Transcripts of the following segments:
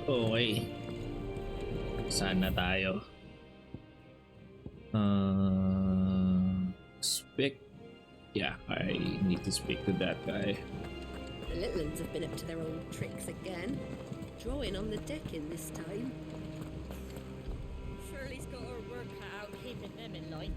Okay. Saan na tayo? Speak. Yeah, I need to speak to that guy. The little ones have been up to their old tricks again. Drawing on the decking this time. Shirley's got her work cut out keeping them in line.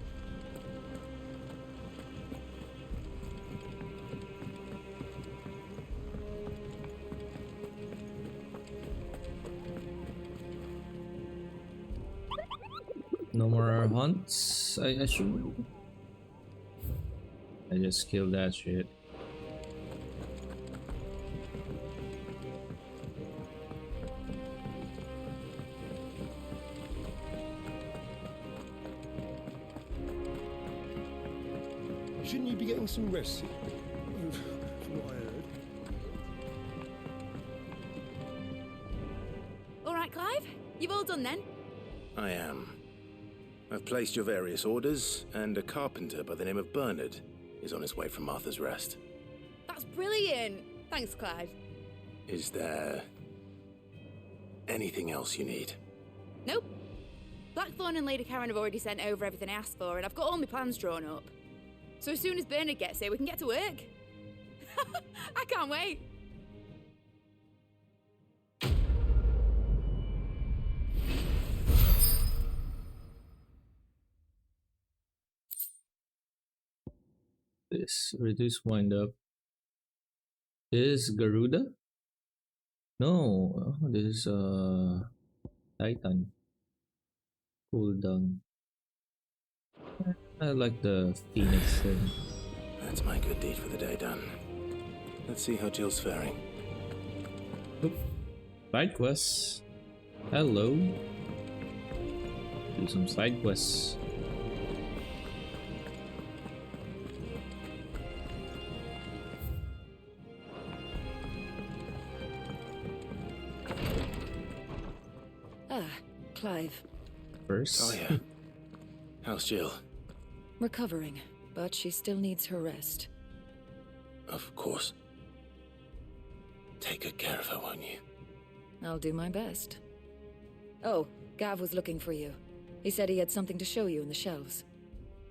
No more hunts, I assume. I just killed that shit. Shouldn't you be getting some rest? From what I heard. All right, Clive. You've all done then? I am. I've placed your various orders, and a carpenter by the name of Bernard is on his way from Martha's Rest. That's brilliant. Thanks, Clive. Is there anything else you need? Nope. Blackthorn and Lady Karen have already sent over everything I asked for, and I've got all my plans drawn up. So as soon as Bernard gets here, we can get to work. I can't wait. This reduce wind up. Is Garuda? No, this is Titan. Cooldown. I like the Phoenix thing. That's my good deed for the day done. Let's see how Jill's faring. Oop. Side quests. Hello. Do some side quests. Clive. First. Oh yeah. How's Jill? Recovering, but she still needs her rest. Of course. Take good care of her, won't you? I'll do my best. Oh, Gav was looking for you. He said he had something to show you in the shelves.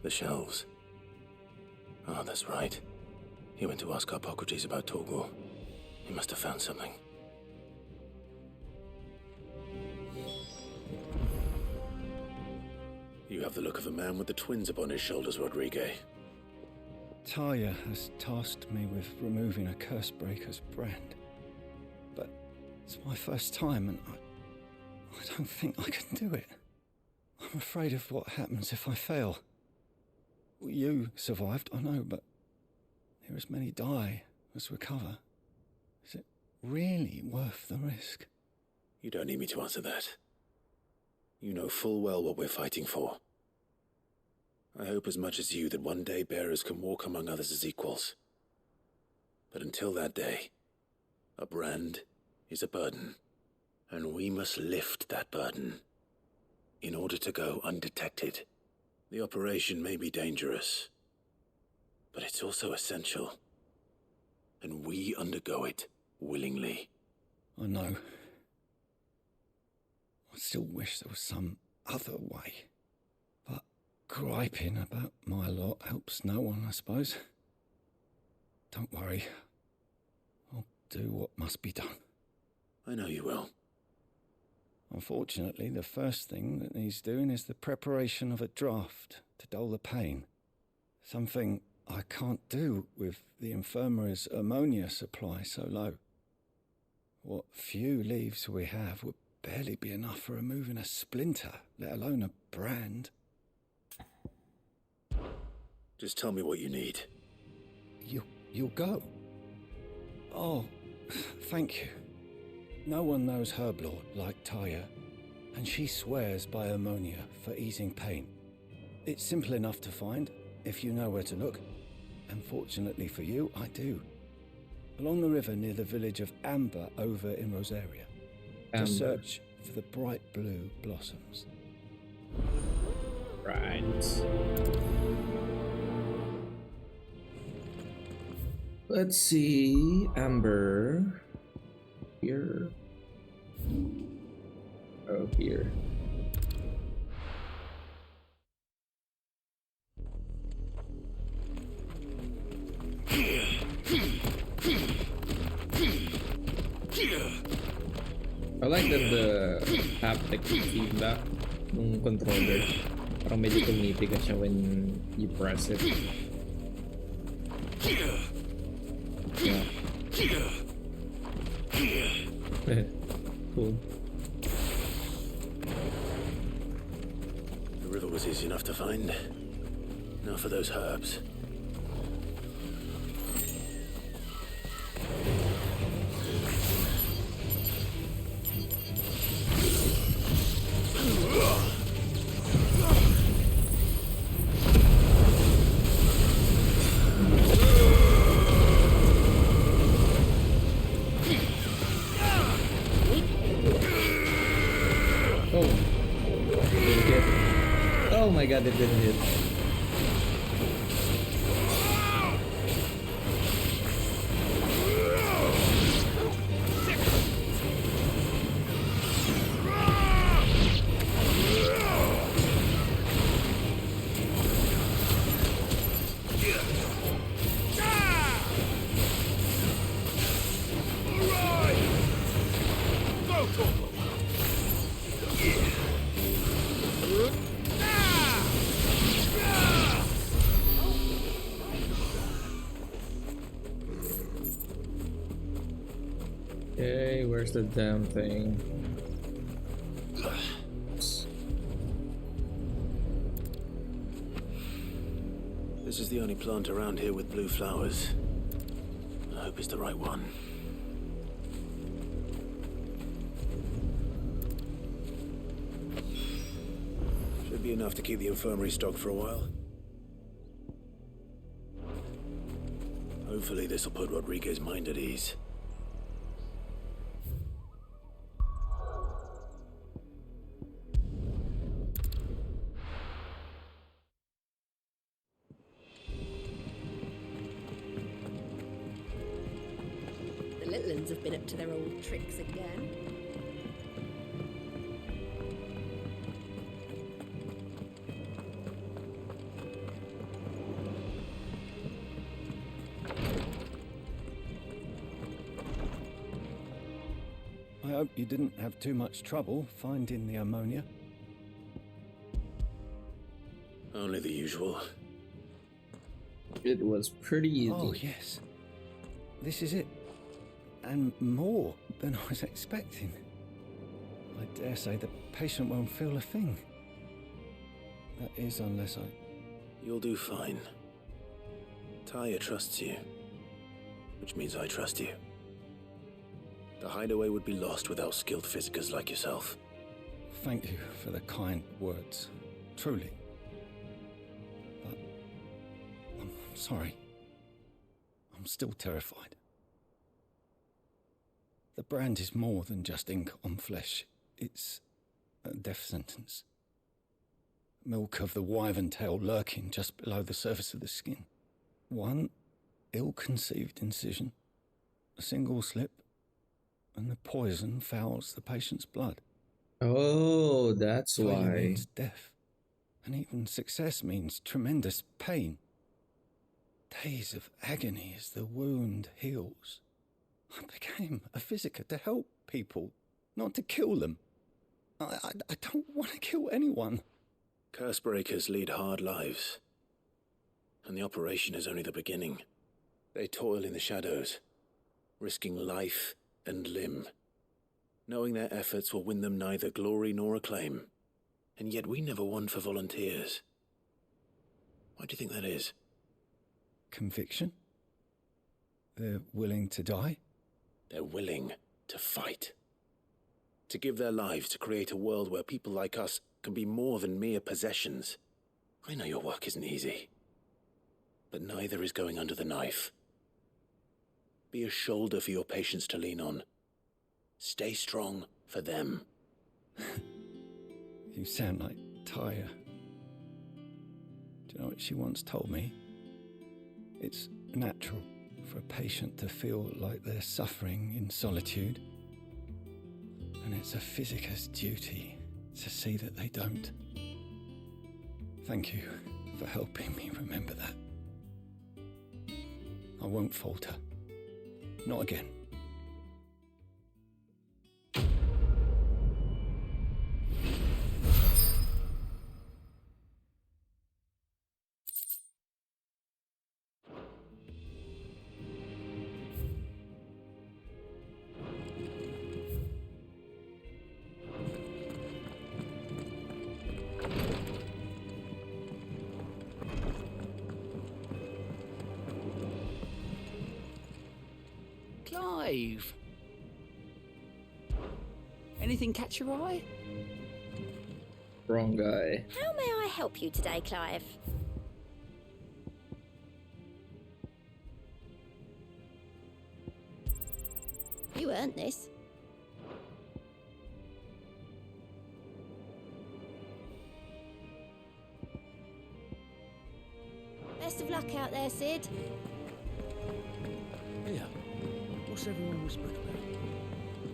The shelves. Oh, that's right. He went to ask Hippocrates about Torgor. He must have found something. You have the look of a man with the twins upon his shoulders, Rodrigue. Talia has tasked me with removing a Cursebreaker's brand. But it's my first time and I don't think I can do it. I'm afraid of what happens if I fail. You survived, I know, but there as many die as recover. Is it really worth the risk? You don't need me to answer that. You know full well what we're fighting for. I hope as much as you that one day bearers can walk among others as equals. But until that day, a brand is a burden, and we must lift that burden in order to go undetected. The operation may be dangerous, but it's also essential, and we undergo it willingly. I know. I still wish there was some other way. But griping about my lot helps no one, I suppose. Don't worry. I'll do what must be done. I know you will. Unfortunately, the first thing that needs doing is the preparation of a draft to dull the pain. Something I can't do with the infirmary's ammonia supply so low. What few leaves we have would barely be enough for removing a splinter, let alone a brand. Just tell me what you need. You'll go? Oh, thank you. No one knows Herblord like Taya, and she swears by ammonia for easing pain. It's simple enough to find, if you know where to look. And fortunately for you, I do. Along the river near the village of Amber over in Rosaria. To search for the bright blue blossoms. Right. Let's see. Amber. Here. up here. I like that the haptic feedback ng controller. Parang medyo tumipiga siya when you press it. Yeah. Cool. The river was easy enough to find. Now for those herbs. Oh my god, it didn't hit. Okay, where's the damn thing? This is the only plant around here with blue flowers. I hope it's the right one. Should be enough to keep the infirmary stocked for a while. Hopefully this will put Rodriguez's mind at ease. The little ones have been up to their old tricks again. I hope you didn't have too much trouble finding the ammonia. Only the usual. It was pretty easy. Oh, yes. This is it. And more than I was expecting. I dare say the patient won't feel a thing. That is, unless I... You'll do fine. Taya trusts you, which means I trust you. The hideaway would be lost without skilled physicers like yourself. Thank you for the kind words. Truly. But... I'm sorry. I'm still terrified. The brand is more than just ink on flesh. It's a death sentence. Milk of the wyvern tail lurking just below the surface of the skin. One ill-conceived incision, a single slip, and the poison fouls the patient's blood. Oh, that's Failure why. means death, and even success means tremendous pain. Days of agony as the wound heals. I became a physiker to help people, not to kill them. I don't want to kill anyone. Curse breakers lead hard lives. And the operation is only the beginning. They toil in the shadows, risking life and limb, knowing their efforts will win them neither glory nor acclaim. And yet we never won for volunteers. Why do you think that is? Conviction? They're willing to die? They're willing to fight. To give their lives to create a world where people like us can be more than mere possessions. I know your work isn't easy, but neither is going under the knife. Be a shoulder for your patients to lean on. Stay strong for them. You sound like Taya. Do you know what she once told me? It's natural for a patient to feel like they're suffering in solitude. and it's a Physica's duty to see that they don't. Thank you for helping me remember that. I won't falter. Not again. Clive! Anything catch your eye? Wrong guy. How may I help you today, Clive? You earned this. Best of luck out there, Sid. Yeah. What's everyone whispering about?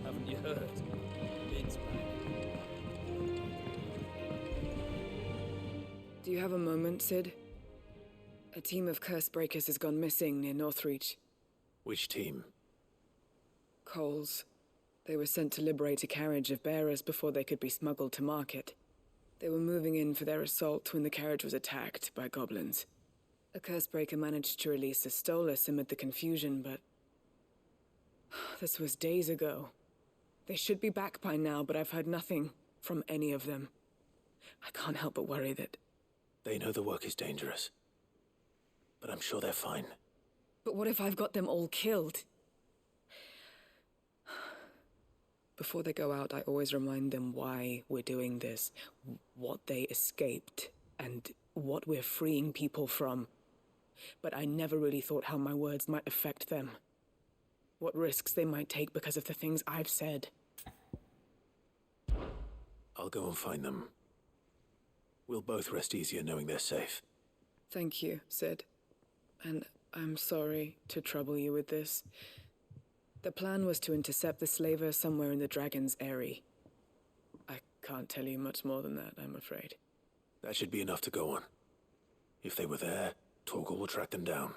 Haven't you heard? It's back. Do you have a moment, Sid? A team of curse breakers has gone missing near Northreach. Which team? Coles. They were sent to liberate a carriage of bearers before they could be smuggled to market. They were moving in for their assault when the carriage was attacked by goblins. A curse breaker managed to release a Stolus amid the confusion, but... this was days ago. They should be back by now, but I've heard nothing from any of them. I can't help but worry that... They know the work is dangerous. But I'm sure they're fine. But what if I've got them all killed? Before they go out, I always remind them why we're doing this, what they escaped, and what we're freeing people from. But I never really thought how my words might affect them. What risks they might take because of the things I've said. I'll go and find them. We'll both rest easier knowing they're safe. Thank you, Sid. And I'm sorry to trouble you with this. The plan was to intercept the slaver somewhere in the Dragon's Eyrie. I can't tell you much more than that, I'm afraid. That should be enough to go on. If they were there, Torgal will track them down.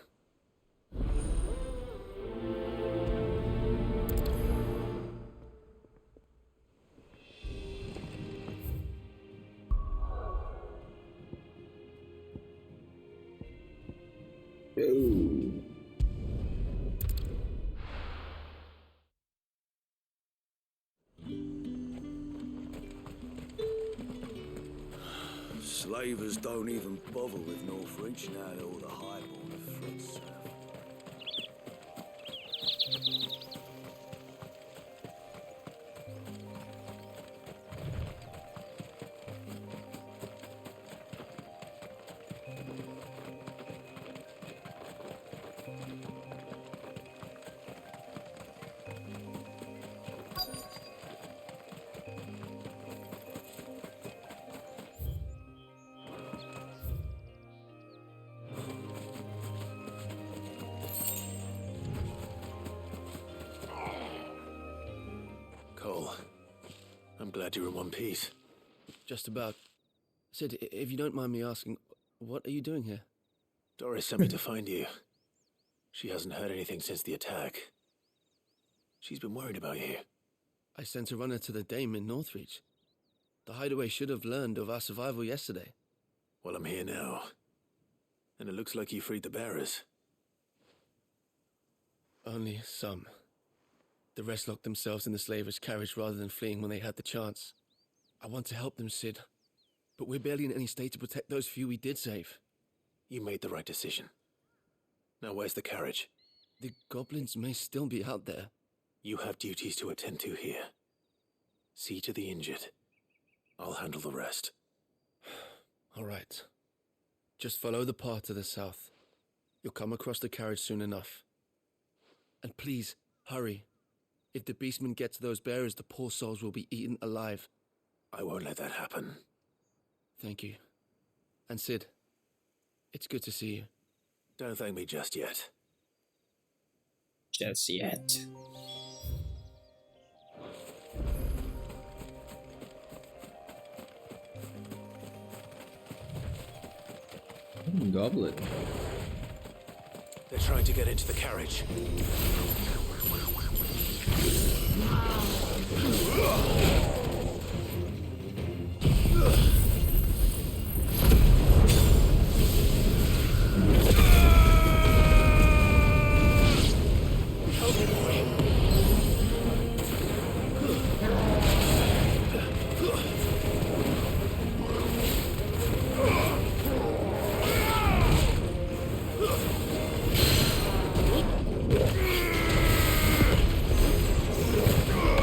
Oh. Slavers don't even bother with Northreach now that all the highborn have fled south. Cole, I'm glad you're in one piece. Just about. Sid, if you don't mind me asking, what are you doing here? Doris sent me to find you. She hasn't heard anything since the attack. She's been worried about you. I sent a runner to the Dame in Northreach. The hideaway should have learned of our survival yesterday. Well, I'm here now. And it looks like you freed the bearers. Only some. The rest locked themselves in the slaver's carriage rather than fleeing when they had the chance. I want to help them, Sid. But we're barely in any state to protect those few we did save. You made the right decision. Now where's the carriage? The goblins may still be out there. You have duties to attend to here. See to the injured. I'll handle the rest. All right. Just follow the path to the south. You'll come across the carriage soon enough. And please, hurry. If the beastmen get to those bearers, the poor souls will be eaten alive. I won't let that happen. Thank you. And Sid, it's good to see you. Don't thank me just yet. Just yet. Goblet. They're trying to get into the carriage.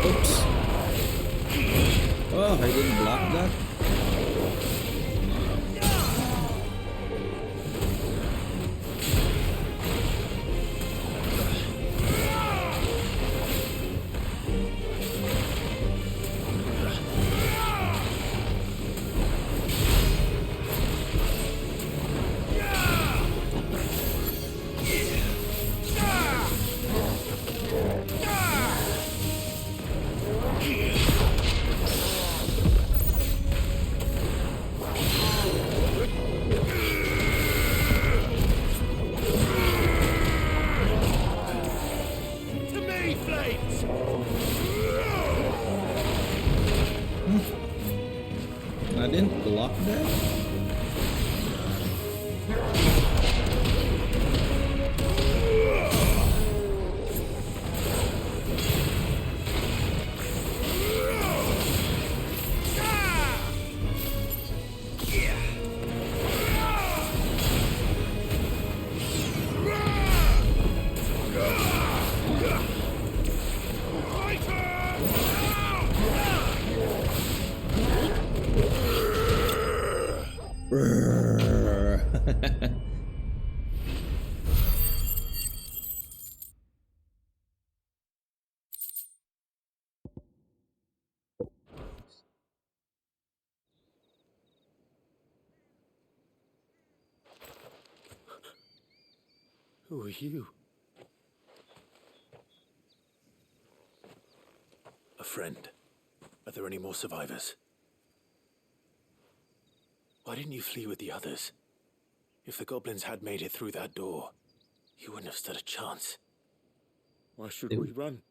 Oops. Oh, I didn't block that. I didn't block that? Who are you? A friend. Are there any more survivors? Why didn't you flee with the others? If the goblins had made it through that door, you wouldn't have stood a chance. Why should we run?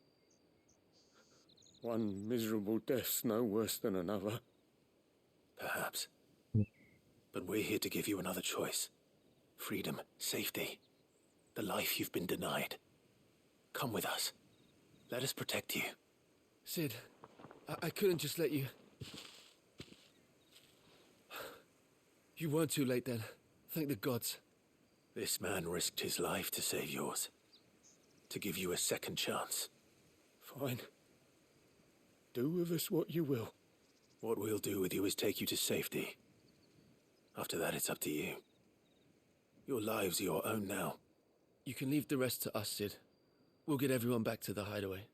One miserable death's no worse than another. Perhaps. But we're here to give you another choice. Freedom, safety, the life you've been denied. Come with us. Let us protect you. Sid, I couldn't just let you... You weren't too late then. Thank the gods. This man risked his life to save yours. To give you a second chance. Fine. Do with us what you will. What we'll do with you is take you to safety. After that, it's up to you. Your lives are your own now. You can leave the rest to us, Sid. We'll get everyone back to the hideaway.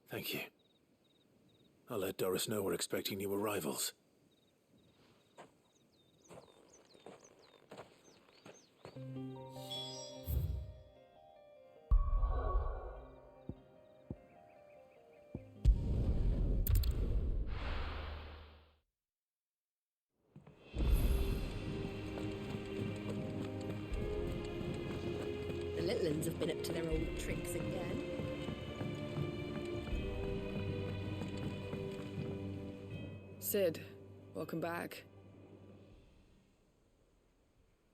Thank you. I'll let Doris know we're expecting new arrivals. The little uns have been up to their old tricks again. Sid, welcome back.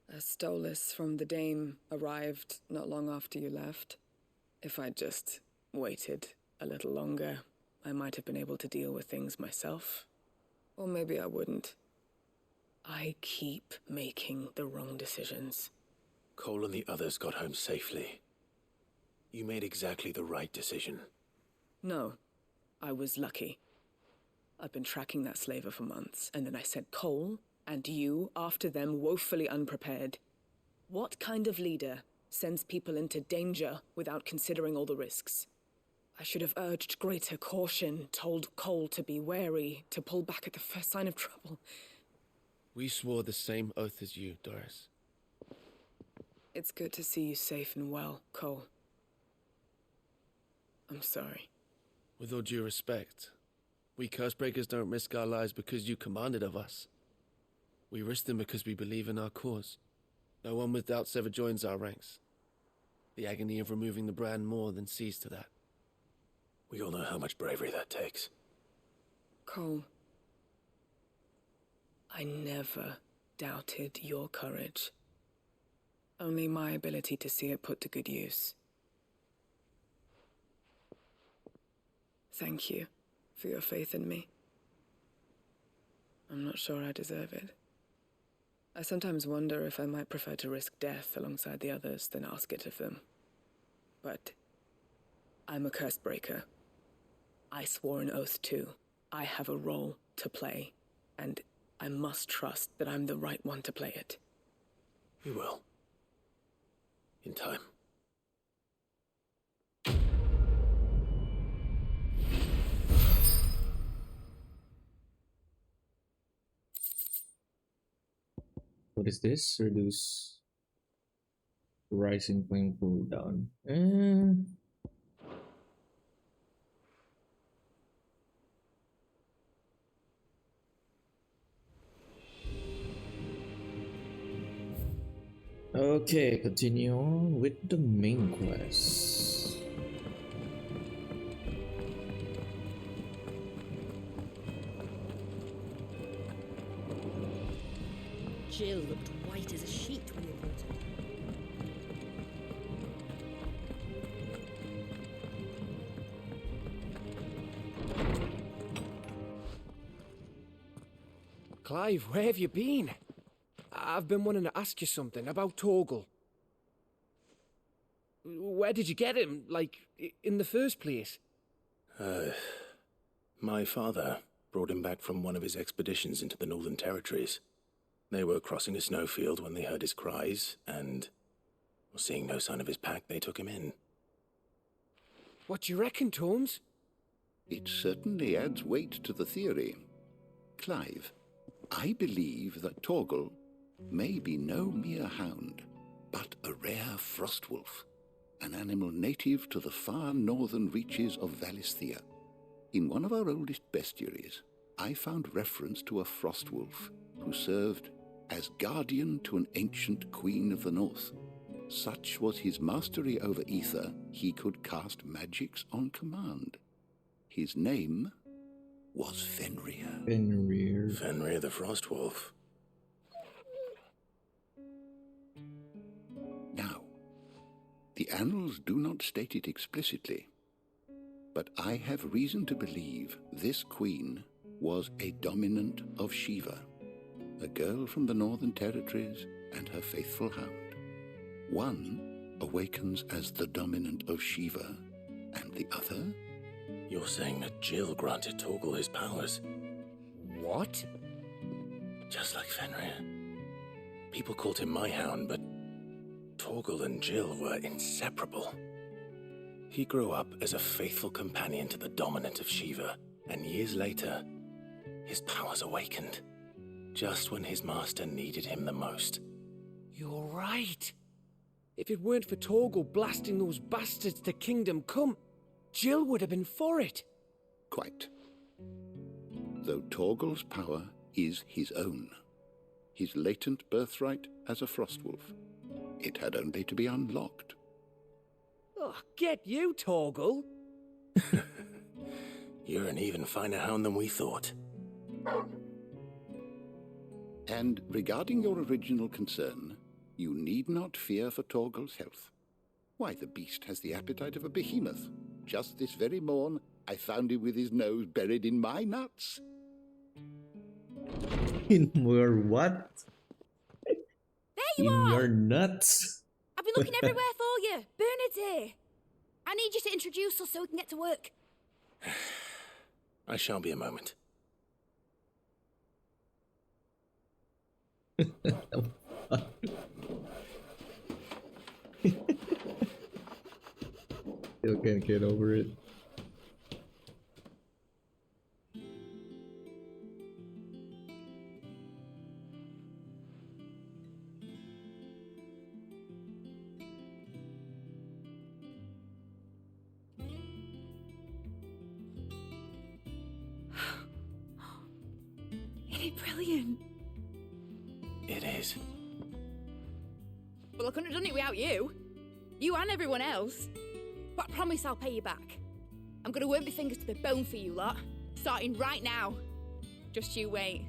A Stolas from the Dame arrived not long after you left. If I'd just waited a little longer, I might have been able to deal with things myself. Or maybe I wouldn't. I keep making the wrong decisions. Cole and the others got home safely. You made exactly the right decision. No, I was lucky. I've been tracking that slaver for months, and then I sent Cole and you after them woefully unprepared. What kind of leader sends people into danger without considering all the risks? I should have urged greater caution, told Cole to be wary, to pull back at the first sign of trouble. We swore the same oath as you, Doris. It's good to see you safe and well, Cole. I'm sorry. With all due respect, we Cursebreakers don't risk our lives because you commanded of us. We risk them because we believe in our cause. No one with doubts ever joins our ranks. The agony of removing the brand more than sees to that. We all know how much bravery that takes. Cole, I never doubted your courage. Only my ability to see it put to good use. Thank you for your faith in me. I'm not sure I deserve it. I sometimes wonder if I might prefer to risk death alongside the others than ask it of them. But I'm a curse breaker. I swore an oath too. I have a role to play, and I must trust that I'm the right one to play it. You will. In time. What is this? Reduce rising flame cooldown. Okay, continue on with the main quest. Jill looked white as a sheet when you brought her. Clive, where have you been? I've been wanting to ask you something about Torgal. Where did you get him, like, in the first place? My father brought him back from one of his expeditions into the Northern Territories. They were crossing a snowfield when they heard his cries, and, seeing no sign of his pack, they took him in. What do you reckon, Torms? It certainly adds weight to the theory. Clive, I believe that Torgal may be no mere hound, but a rare frostwolf, an animal native to the far northern reaches of Valisthea. In one of our oldest bestiaries, I found reference to a frostwolf who served as guardian to an ancient queen of the north. Such was his mastery over ether, he could cast magics on command. His name was Fenrir. Fenrir the Frostwolf. Now, the annals do not state it explicitly, but I have reason to believe this queen was a dominant of Shiva, a girl from the Northern Territories and her faithful hound. One awakens as the dominant of Shiva, and the other? You're saying that Jill granted Torgal his powers? What? Just like Fenrir. People called him my hound, but Torgal and Jill were inseparable. He grew up as a faithful companion to the dominant of Shiva, and years later, his powers awakened, just when his master needed him the most. You're right. If it weren't for Torgal blasting those bastards to Kingdom Come, Jill would have been for it. Quite. Though Torgal's power is his own, his latent birthright as a frostwolf. It had only to be unlocked. Oh, get you, Torgal! You're an even finer hound than we thought. And regarding your original concern, you need not fear for Torgal's health. Why, the beast has the appetite of a behemoth. Just this very morn, I found him with his nose buried in my nuts. In your what? There you in are! your nuts. I've been looking everywhere for you. Bernard's here. I need you to introduce us so we can get to work. I shall be a moment. Still can't get over it. Isn't it brilliant? It is. Well, I couldn't have done it without you. You and everyone else. But I promise I'll pay you back. I'm gonna work my fingers to the bone for you lot. Starting right now. Just you wait.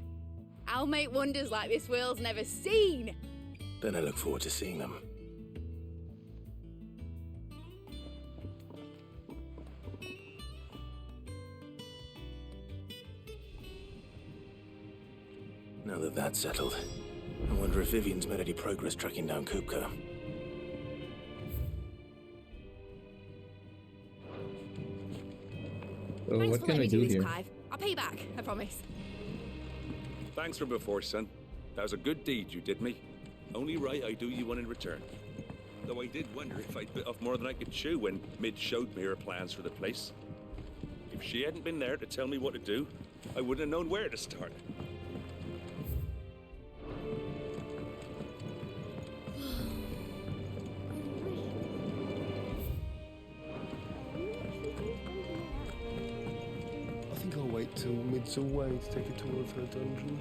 I'll make wonders like this world's never seen. Then I look forward to seeing them. Now that that's settled, I wonder if Vivian's made any progress tracking down Kupka. So Thanks what for can letting we me do do this, here? Clive. I'll pay you back, I promise. Thanks for before, son. That was a good deed you did me. Only right I do you one in return. Though I did wonder if I'd bit off more than I could chew when Mid showed me her plans for the place. If she hadn't been there to tell me what to do, I wouldn't have known where to start. I think I'll wait till Mid's away to take a tour of her dungeon.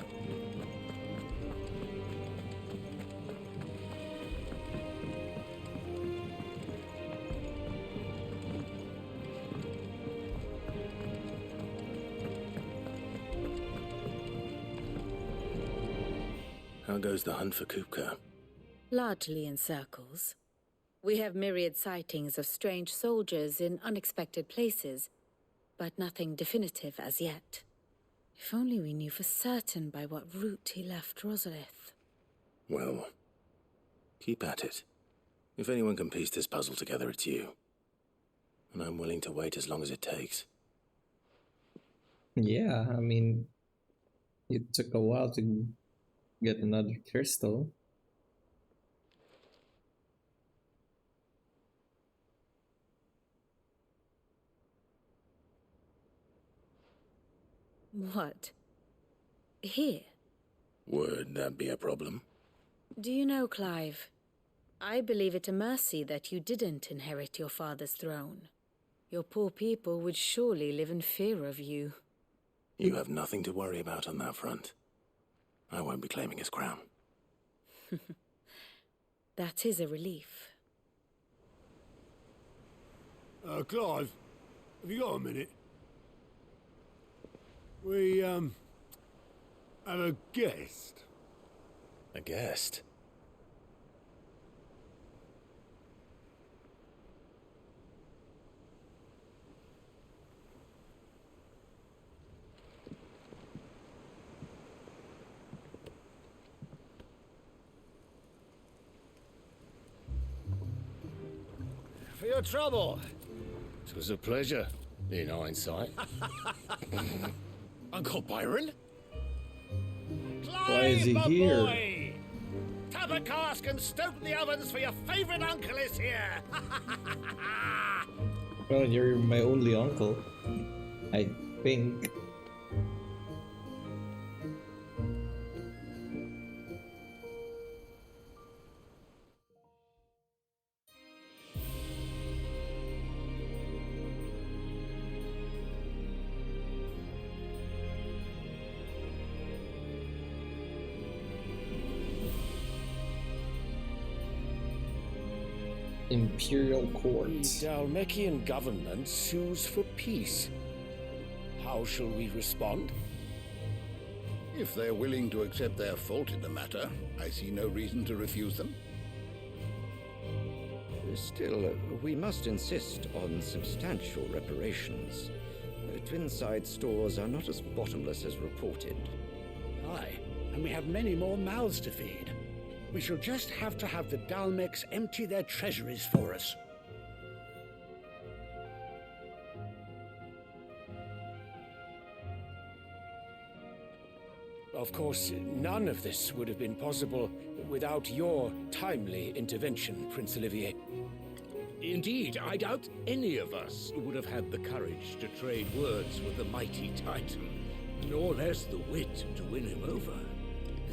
How goes the hunt for Kupka? Largely in circles. We have myriad sightings of strange soldiers in unexpected places, but nothing definitive as yet. If only we knew for certain by what route he left Rosalith. Well, keep at it. If anyone can piece this puzzle together, it's you. And I'm willing to wait as long as it takes. Yeah, I mean, it took a while to get another crystal. What? Here? Would that be a problem? Do you know, Clive? I believe it a mercy that you didn't inherit your father's throne. Your poor people would surely live in fear of you. You have nothing to worry about on that front. I won't be claiming his crown. That is a relief. Clive, have you got a minute? We, have a guest. A guest? For your trouble. It was a pleasure, in hindsight. Uncle Byron? Why is he here? Boy! Tap a cask and stoke the ovens for your favorite uncle is here! Well, you're my only uncle, I think. Imperial Court. The Dalmekian government sues for peace. How shall we respond? If they're willing to accept their fault in the matter, I see no reason to refuse them. Still, we must insist on substantial reparations. Twinside stores are not as bottomless as reported. Aye, and we have many more mouths to feed. We shall just have to have the Dalmecs empty their treasuries for us. Of course, none of this would have been possible without your timely intervention, Prince Olivier. Indeed, I doubt any of us would have had the courage to trade words with the mighty Titan, nor less the wit to win him over.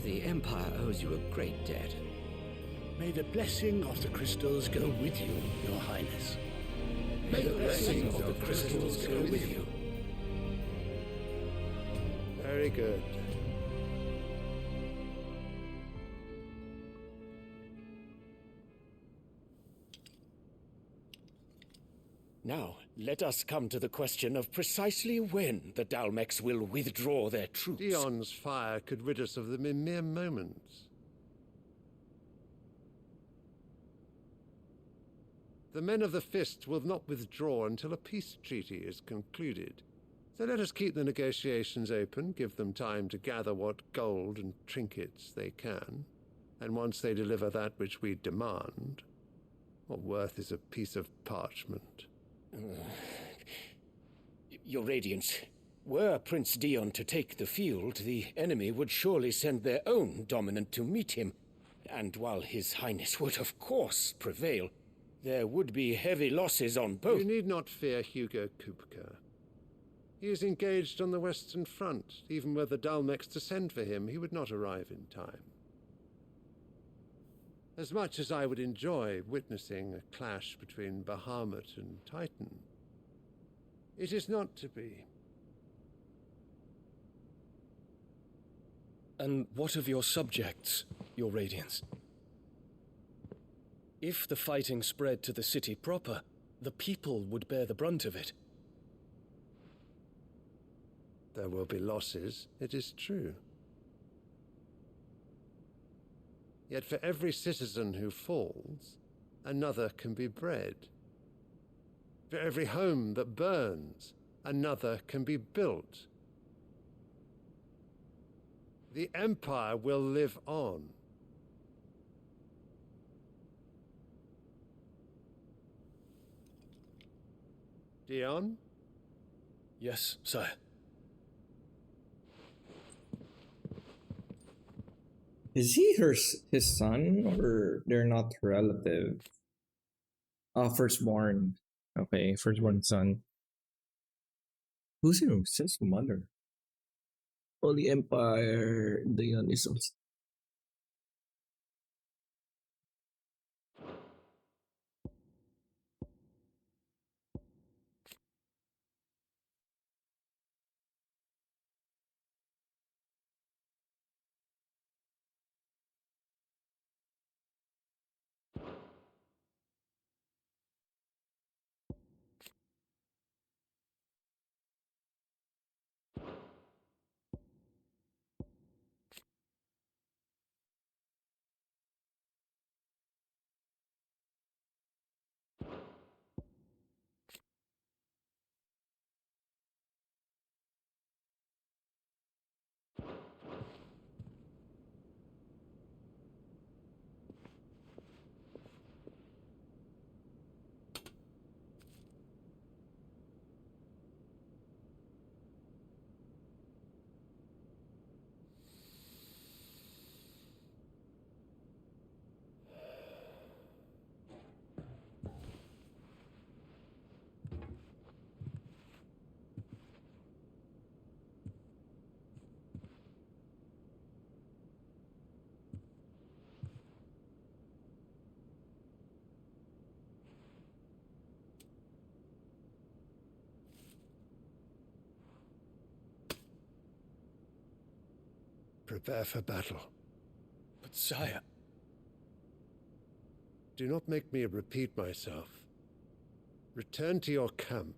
The Empire owes you a great debt. May the blessing of the crystals go with you, Your Highness. May the blessing of the crystals go with you. Very good. Now, let us come to the question of precisely when the Dalmex will withdraw their troops. Dion's fire could rid us of them in mere moments. The men of the Fist will not withdraw until a peace treaty is concluded. So let us keep the negotiations open, give them time to gather what gold and trinkets they can, and once they deliver that which we demand, what worth is a piece of parchment? Your Radiance, were Prince Dion to take the field, the enemy would surely send their own dominant to meet him, and while His Highness would of course prevail, there would be heavy losses on both. You need not fear Hugo Kupka. He is engaged on the Western Front. Even were the Dalmex to send for him, he would not arrive in time. As much as I would enjoy witnessing a clash between Bahamut and Titan, it is not to be. And what of your subjects, Your Radiance? If the fighting spread to the city proper, the people would bear the brunt of it. There will be losses, it is true. Yet for every citizen who falls, another can be bred. For every home that burns, another can be built. The Empire will live on. Dion? Yes, sire. Is he his son, or they're not relative? Firstborn. Okay, firstborn son. Who's his mother? Holy Empire, Dionysus. Prepare for battle. But sire... Do not make me repeat myself. Return to your camp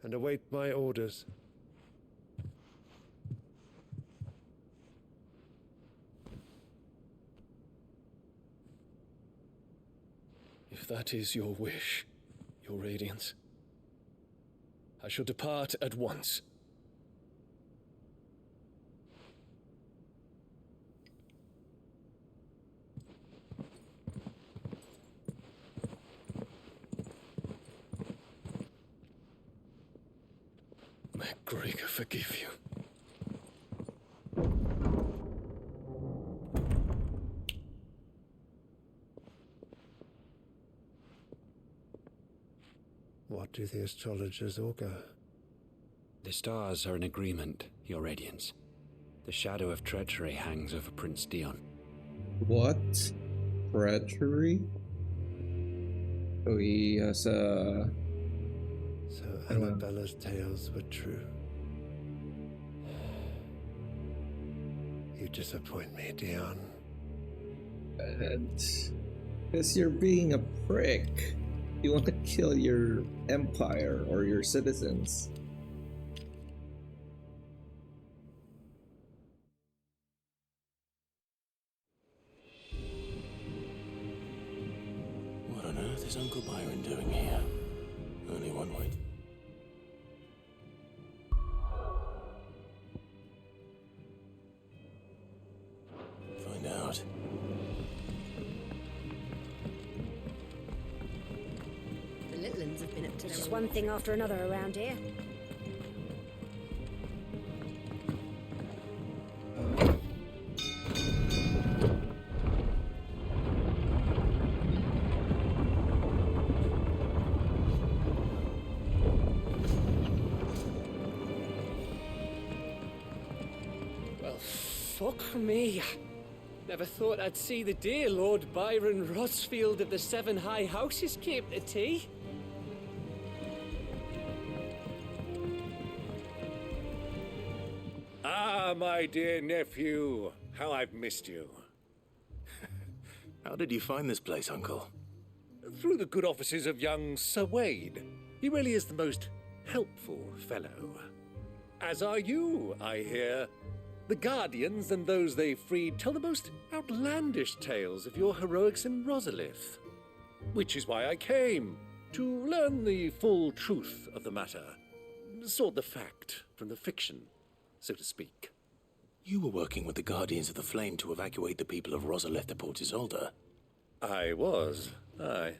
and await my orders. If that is your wish, Your Radiance, I shall depart at once. May Gregor forgive you. What do the astrologers augur? The stars are in agreement, Your Radiance. The shadow of treachery hangs over Prince Dion. What? Treachery? So he has a... So Annabella's tales were true. You disappoint me, Dion. Because you're being a prick. You want to kill your empire or your citizens. What on earth is Uncle Byron doing here? Only one way. Find out. The Littlands have been up to their Just old one thing after another around here. Well, fuck me. Never thought I'd see the dear Lord Byron Rosfield of the Seven High Houses came to tea. Ah, my dear nephew. How I've missed you. How did you find this place, Uncle? Through the good offices of young Sir Wade. He really is the most helpful fellow. As are you, I hear. The Guardians and those they freed tell the most outlandish tales of your heroics in Rosalith. Which is why I came, to learn the full truth of the matter. Sort the fact from the fiction, so to speak. You were working with the Guardians of the Flame to evacuate the people of Rosalith to Port Isolde. I was, aye.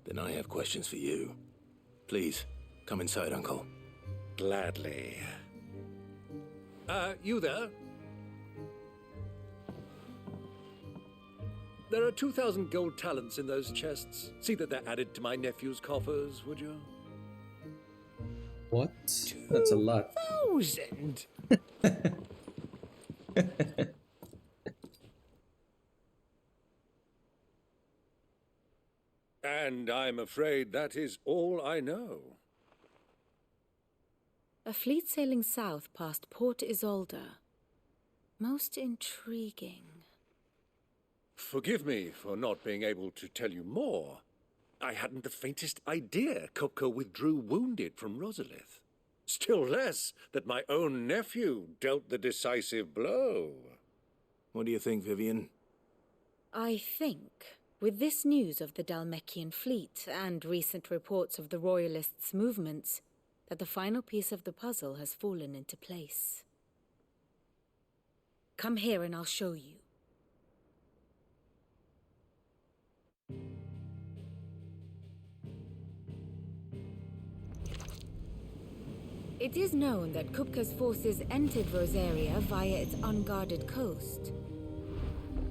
Then I have questions for you. Please, come inside, Uncle. Gladly. You there? There are 2,000 gold talents in those chests. See that they're added to my nephew's coffers, would you? What? That's a lot. 2,000? And I'm afraid that is all I know. A fleet sailing south past Port Isolde. Most intriguing. Forgive me for not being able to tell you more. I hadn't the faintest idea Kopko withdrew wounded from Rosalith. Still less that my own nephew dealt the decisive blow. What do you think, Vivian? I think, with this news of the Dhalmekian fleet and recent reports of the Royalists' movements, that the final piece of the puzzle has fallen into place. Come here and I'll show you. It is known that Kupka's forces entered Rosaria via its unguarded coast.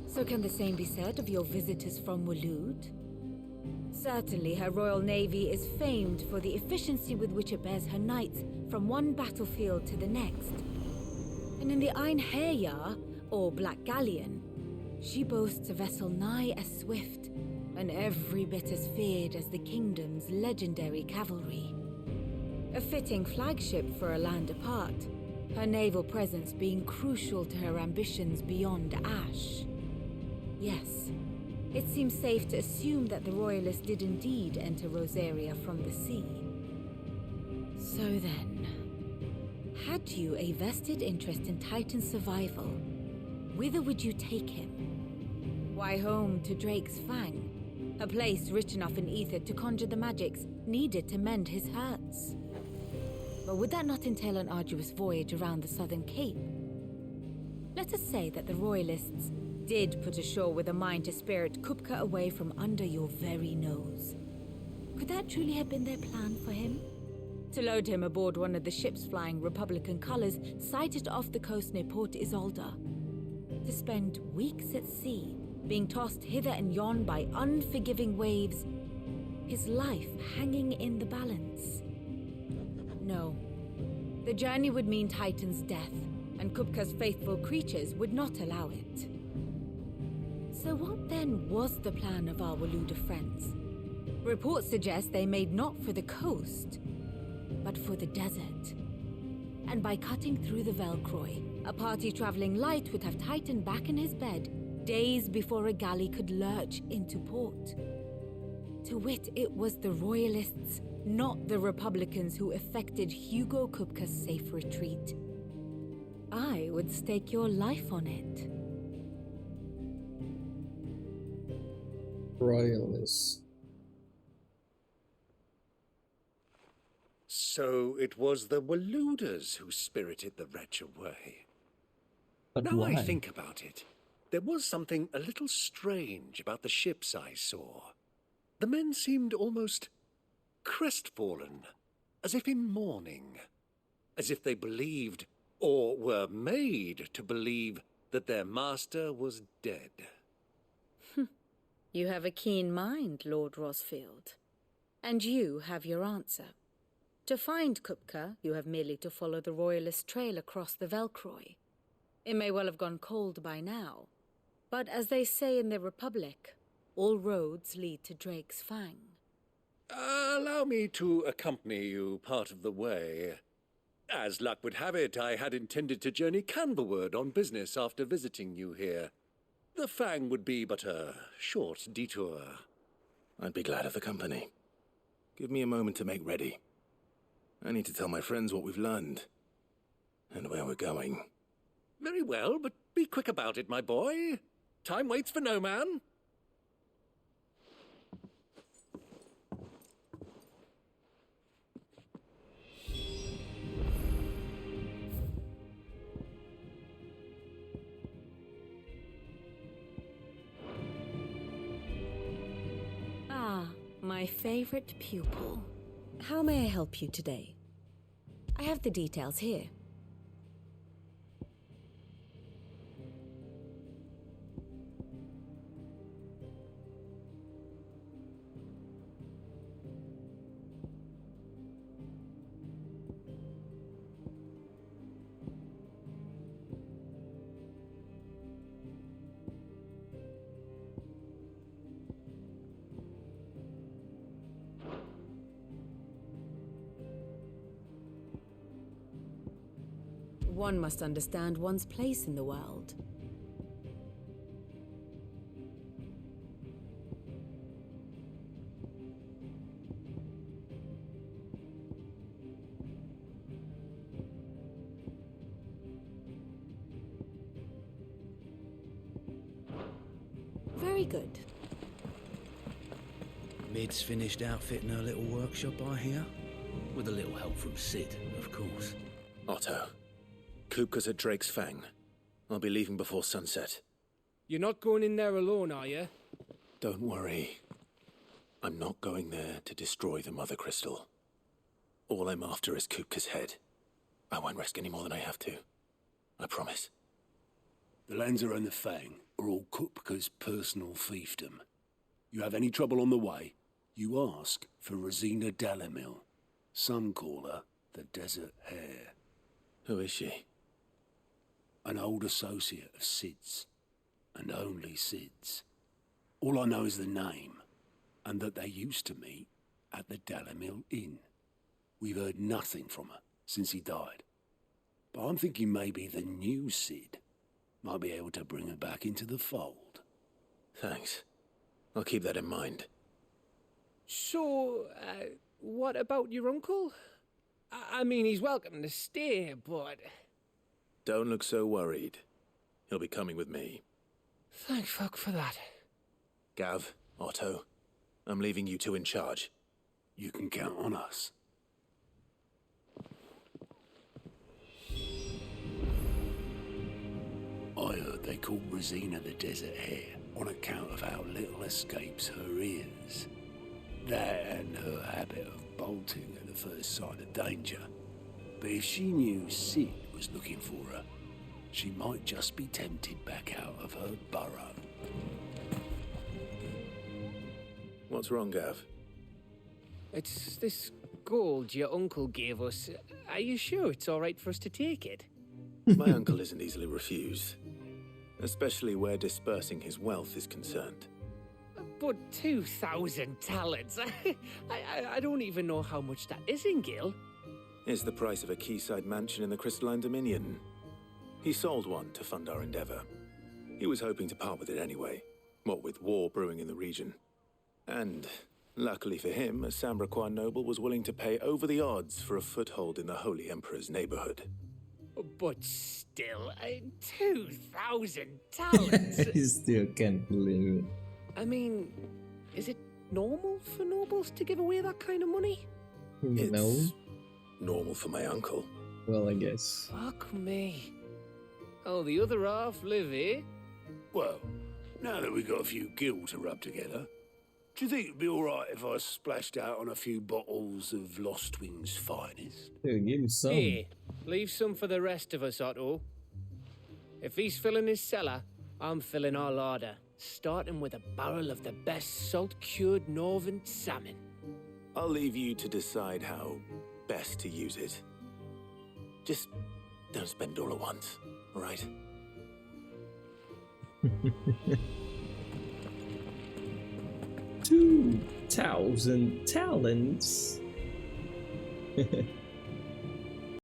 So can the same be said of your visitors from Waloed? Certainly her Royal Navy is famed for the efficiency with which it bears her knights from one battlefield to the next. And in the Einherjar, or Black Galleon, she boasts a vessel nigh as swift and every bit as feared as the kingdom's legendary cavalry. A fitting flagship for a land apart, her naval presence being crucial to her ambitions beyond Ash. Yes, it seems safe to assume that the Royalists did indeed enter Rosaria from the sea. So then, had you a vested interest in Titan's survival, whither would you take him? Why, home to Drake's Fang, a place rich enough in ether to conjure the magics needed to mend his hurts. But would that not entail an arduous voyage around the southern cape? Let us say that the Royalists did put ashore with a mind to spirit Kupka away from under your very nose. Could that truly have been their plan for him? To load him aboard one of the ships flying Republican colors sighted off the coast near Port Isolde. To spend weeks at sea, being tossed hither and yon by unforgiving waves, his life hanging in the balance. No. The journey would mean Titan's death, and Kupka's faithful creatures would not allow it. So what then was the plan of our Waloed friends? Reports suggest they made not for the coast, but for the desert. And by cutting through the Velcroy, a party traveling light would have Titan back in his bed days before a galley could lurch into port. To wit, it was the Royalists, not the Republicans, who effected Hugo Kupka's safe retreat. I would stake your life on it. Royalists. So it was the Waluders who spirited the wretch away. But now why? I think about it, there was something a little strange about the ships I saw. The men seemed almost crestfallen, as if in mourning, as if they believed, or were made to believe, that their master was dead. You have a keen mind, Lord Rosfield. And you have your answer. To find Kupka, you have merely to follow the Royalist trail across the Velcroy. It may well have gone cold by now, but as they say in the Republic, all roads lead to Drake's Fang. Allow me to accompany you part of the way. As luck would have it, I had intended to journey Canberward on business after visiting you here. The Fang would be but a short detour. I'd be glad of the company. Give me a moment to make ready. I need to tell my friends what we've learned. And where we're going. Very well, but be quick about it, my boy. Time waits for no man. Ah, my favorite pupil. How may I help you today? I have the details here. One must understand one's place in the world. Very good. Mid's finished outfitting her little workshop, I hear. With a little help from Sid, of course. Otto, Kupka's at Drake's Fang. I'll be leaving before sunset. You're not going in there alone, are you? Don't worry. I'm not going there to destroy the Mother Crystal. All I'm after is Kupka's head. I won't risk any more than I have to. I promise. The Lanza and the Fang are all Kupka's personal fiefdom. You have any trouble on the way, you ask for Rosina Dalamil. Some call her the Desert Hare. Who is she? An old associate of Sid's, and only Sid's. All I know is the name, and that they used to meet at the Dalamil Inn. We've heard nothing from her since he died. But I'm thinking maybe the new Sid might be able to bring her back into the fold. Thanks. I'll keep that in mind. So, what about your uncle? I mean, he's welcome to stay, but... Don't look so worried. He'll be coming with me. Thank fuck for that. Gav, Otto, I'm leaving you two in charge. You can count on us. I heard they called Rosina the Desert Hare on account of how little escapes her ears. That and her habit of bolting at the first sign of danger. But if she knew Sid was looking for her, she might just be tempted back out of her burrow. What's wrong, Gav? It's this gold your uncle gave us. Are you sure it's all right for us to take it? My uncle isn't easily refused. Especially where dispersing his wealth is concerned. But 2,000 talents. I don't even know how much that is in Gil. It's the price of a quayside mansion in the Crystalline Dominion. He sold one to fund our endeavor. He was hoping to part with it anyway, what with war brewing in the region. And Luckily for him, a Sambraquan noble was willing to pay over the odds for a foothold in the Holy Emperor's neighborhood. But still, 2,000 talents. I still can't believe it. I mean, is it normal for nobles to give away that kind of money? No. Normal for my uncle. Well, I guess. Fuck me. Oh, the other half live here? Well, now that we've got a few gil to rub together, do you think it'd be alright if I splashed out on a few bottles of Lost Wing's finest? Dude, give me some. Here, leave some for the rest of us, Otto. If he's filling his cellar, I'm filling our larder, starting with a barrel of the best salt-cured northern salmon. I'll leave you to decide how best to use it. Just don't spend it all at once, all right? 2,000 talents.